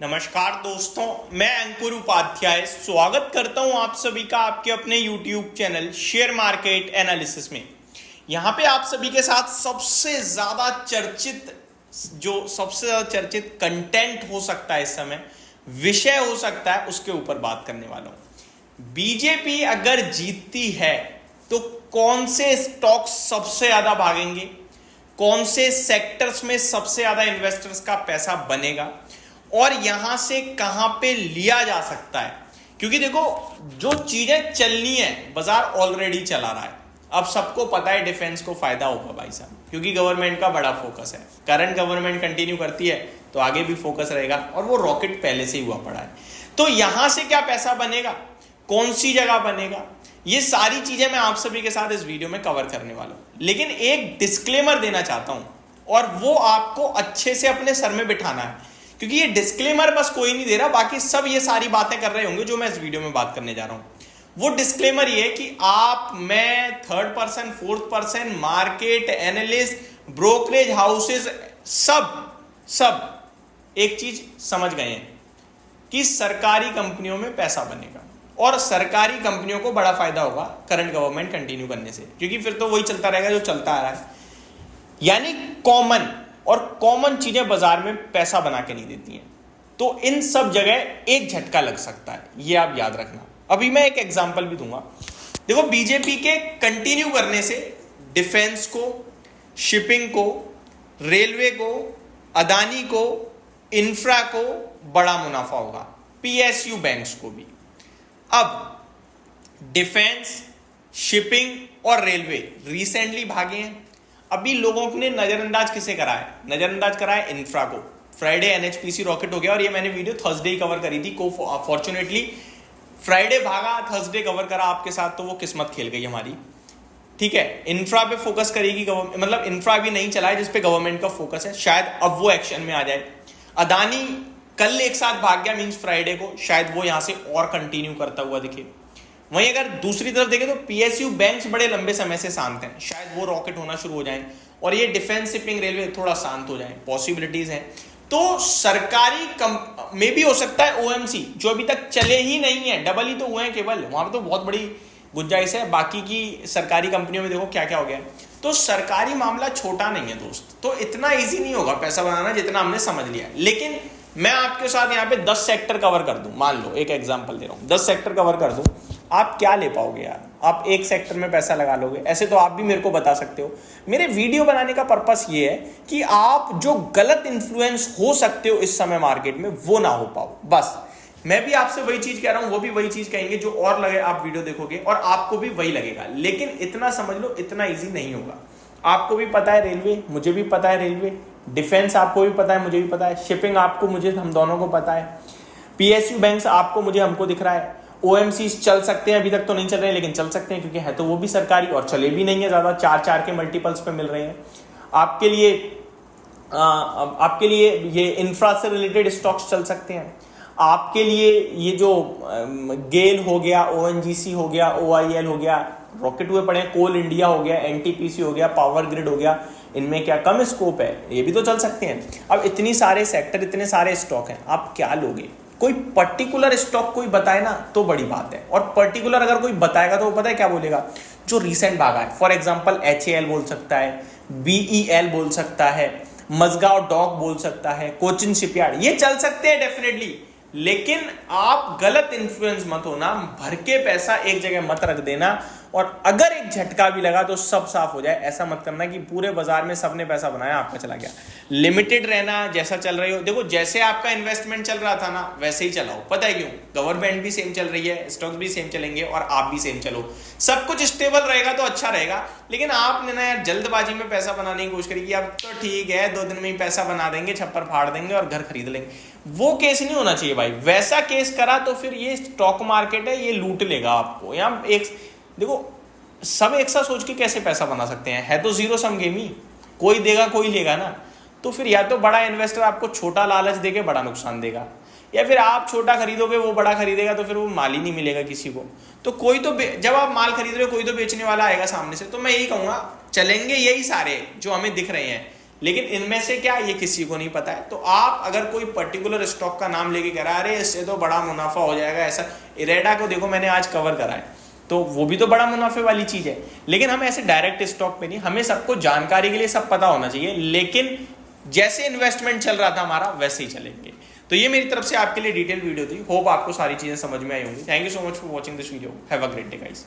नमस्कार दोस्तों, मैं अंकुर उपाध्याय स्वागत करता हूं आप सभी का आपके अपने YouTube channel share market analysis में। यहां पे आप सभी के साथ सबसे ज्यादा चर्चित कंटेंट हो सकता है, इस समय विषय हो सकता है, उसके ऊपर बात करने वाला हूं। बीजेपी अगर जीतती है तो कौन से स्टॉक्स सबसे ज्यादा भागेंगे, कौन से सेक्टर्स में सबसे ज्यादा इन्वेस्टर्स का पैसा बनेगा और यहां से कहां पे लिया जा सकता है। क्योंकि देखो, जो चीजें चलनी है बाजार ऑलरेडी चला रहा है। अब सबको पता है डिफेंस को फायदा होगा भाई साहब, क्योंकि गवर्नमेंट का बड़ा फोकस है। करंट गवर्नमेंट कंटिन्यू करती है तो आगे भी फोकस रहेगा और वो रॉकेट पहले से ही हुआ पड़ा है। तो यहां से क्या पैसा बनेगा, कौन सी जगह बनेगा, ये सारी चीजें मैं आप सभी के साथ इस वीडियो में कवर करने वाला हूं। लेकिन एक डिस्क्लेमर देना चाहता हूं और वो आपको अच्छे से अपने सर में बिठाना है, क्योंकि ये डिस्क्लेमर बस कोई नहीं दे रहा, बाकी सब ये सारी बातें कर रहे होंगे जो मैं इस वीडियो में बात करने जा रहा हूं। वो डिस्क्लेमर ये कि मैं third person, fourth person, market analyst, brokerage houses, सब एक चीज समझ गए हैं कि सरकारी कंपनियों में पैसा बनेगा और सरकारी कंपनियों को बड़ा फायदा होगा करंट गवर्नमेंट कंटिन्यू करने से, क्योंकि फिर तो वही चलता रहेगा जो चलता आ रहा है। यानी कॉमन चीजें बाजार में पैसा बना के नहीं देती हैं। तो इन सब जगह एक झटका लग सकता है, ये आप याद रखना। अभी मैं एक एग्जांपल भी दूंगा। देखो, बीजेपी के कंटिन्यू करने से डिफेंस को, शिपिंग को, रेलवे को, अदानी को, इंफ्रा को बड़ा मुनाफा होगा, पीएसयू बैंक्स को भी। अब डिफेंस, शिपिंग और रेलवे रिसेंटली भागे हैं। अभी लोगों ने नजरअंदाज किसे करा है? नजरअंदाज करा है इंफ्रा को। फ्राइडे एनएचपीसी रॉकेट हो गया और ये मैंने वीडियो थर्सडे ही कवर करी थी। फॉर्चुनेटली फ्राइडे भागा, थर्सडे कवर करा आपके साथ, तो वो किस्मत खेल गई हमारी। ठीक है, इंफ्रा पे फोकस करेगी गवर्नमेंट, मतलब इंफ्रा भी नहीं चला है जिसपे गवर्नमेंट का फोकस है, शायद अब वो एक्शन में आ जाए। अदानी कल एक साथ भाग गया, मींस फ्राइडे को, शायद वो यहां से और कंटिन्यू करता हुआ दिखे। वहीं अगर दूसरी तरफ देखें तो पीएसयू बैंक्स बड़े लंबे समय से शांत हैं, शायद वो रॉकेट होना शुरू हो जाएं और ये डिफेंस, शिपिंग, रेलवे थोड़ा शांत हो जाए, पॉसिबिलिटीज हैं। तो सरकारी में भी हो सकता है ओएमसी, जो अभी तक चले ही नहीं है, डबल ही तो हुए हैं केवल, वहां पर तो बहुत बड़ी गुंजाइश है। बाकी की सरकारी कंपनियों में देखो क्या क्या हो गया है। तो सरकारी मामला छोटा नहीं है दोस्त, तो इतना ईजी नहीं होगा पैसा बनाना जितना हमने समझ लिया। लेकिन मैं आपके साथ यहाँ पे 10 सेक्टर कवर कर दूं, मान लो एक एग्जांपल दे रहा हूं, 10 सेक्टर कवर कर दूं, आप क्या ले पाओगे यार? आप एक सेक्टर में पैसा लगा लोगे? ऐसे तो आप भी मेरे को बता सकते हो। मेरे वीडियो बनाने का पर्पस ये है कि आप जो गलत इन्फ्लुएंस हो सकते हो इस समय मार्केट में, वो ना हो पाओ। बस मैं भी आपसे वही चीज कह रहा हूं, वो भी वही चीज कहेंगे, जो और लगे आप वीडियो देखोगे और आपको भी वही लगेगा। लेकिन इतना समझ लो, इतना ईजी नहीं होगा। आपको भी पता है रेलवे, मुझे भी पता है रेलवे, डिफेंस आपको भी पता है, मुझे भी पता है, शिपिंग आपको, मुझे, हम दोनों को पता है, पीएसयू बैंक्स आपको, मुझे, हमको दिख रहा है, ओएमसी चल सकते हैं, अभी तक तो नहीं चल रहे हैं लेकिन चल सकते हैं, क्योंकि है तो वो भी सरकारी और चले भी नहीं है ज्यादा, 4 के मल्टीपल्स पे मिल रहे हैं। आपके लिए ये इंफ्रा से रिलेटेड स्टॉक्स चल सकते हैं। आपके लिए ये जो गेल हो गया, ओएनजीसी हो गया, ओआईएल हो गया, रॉकेट हुए पड़े हैं, कोल इंडिया हो गया, एनटीपीसी हो गया, पावर ग्रिड हो गया, इनमें क्या कम स्कोप है? ये भी तो चल सकते हैं। अब इतनी सारे सेक्टर, इतने सारे स्टॉक हैं, आप क्या लोगे? कोई पर्टिकुलर स्टॉक कोई बताए ना तो बड़ी बात है, और पर्टिकुलर अगर कोई बताएगा तो वो पता है क्या बोलेगा? जो रिसेंट भागा है। फॉर एग्जांपल एचएएल बोल सकता है, बीईएल बोल सकता है, मजगांव डॉक बोल सकता है, कोचिन शिपयार्ड, ये चल सकते हैं डेफिनेटली। लेकिन आप गलत इन्फ्लुएंस मत होना, भर के पैसा एक जगह मत रख देना, और अगर एक झटका भी लगा तो सब साफ हो जाए। ऐसा मत करना कि पूरे बाजार में सबने पैसा बनाया, आपका चला गया। लिमिटेड रहना, जैसा चल रही हो। देखो, जैसे आपका इन्वेस्टमेंट चल रहा था ना, वैसे ही चलाओ। पता है क्यों? गवर्नमेंट भी सेम चल रही है, स्टॉक्स भी सेम चलेंगे और आप भी सेम चलो। सब कुछ स्टेबल रहेगा तो अच्छा रहेगा। लेकिन आपने ना यार जल्दबाजी में पैसा बनाने की कोशिश करी कि अब तो ठीक है, 2 दिन में ही पैसा बना देंगे, छप्पर फाड़ देंगे और घर खरीद लेंगे। वो केस नहीं होना चाहिए भाई। वैसा केस करा तो फिर ये स्टॉक मार्केट है, ये लूट लेगा आपको। यहाँ एक देखो, सब एक साथ सोच के कैसे पैसा बना सकते हैं? है तो जीरो सम गेम ही, कोई देगा कोई लेगा ना। तो फिर या तो बड़ा इन्वेस्टर आपको छोटा लालच देके बड़ा नुकसान देगा, या फिर आप छोटा खरीदोगे वो बड़ा खरीदेगा, तो फिर वो माल ही नहीं मिलेगा किसी को। तो कोई तो जब आप माल खरीद रहे हो, कोई तो बेचने वाला आएगा सामने से। तो मैं यही कहूंगा, चलेंगे यही सारे जो हमें दिख रहे हैं, लेकिन इनमें से क्या ये किसी को नहीं पता है। तो आप अगर कोई पर्टिकुलर स्टॉक का नाम लेके कह रहा है अरे इससे तो बड़ा मुनाफा हो जाएगा, ऐसा इरेडा को देखो मैंने आज कवर करा है, तो वो भी तो बड़ा मुनाफे वाली चीज है। लेकिन हम ऐसे डायरेक्ट स्टॉक पे नहीं, हमें सबको जानकारी के लिए सब पता होना चाहिए, लेकिन जैसे इन्वेस्टमेंट चल रहा था हमारा वैसे ही चलेंगे। तो ये मेरी तरफ से आपके लिए डिटेल वीडियो थी। होप आपको सारी चीजें समझ में आई होंगी। Thank you so much for watching this video. Have a great day guys.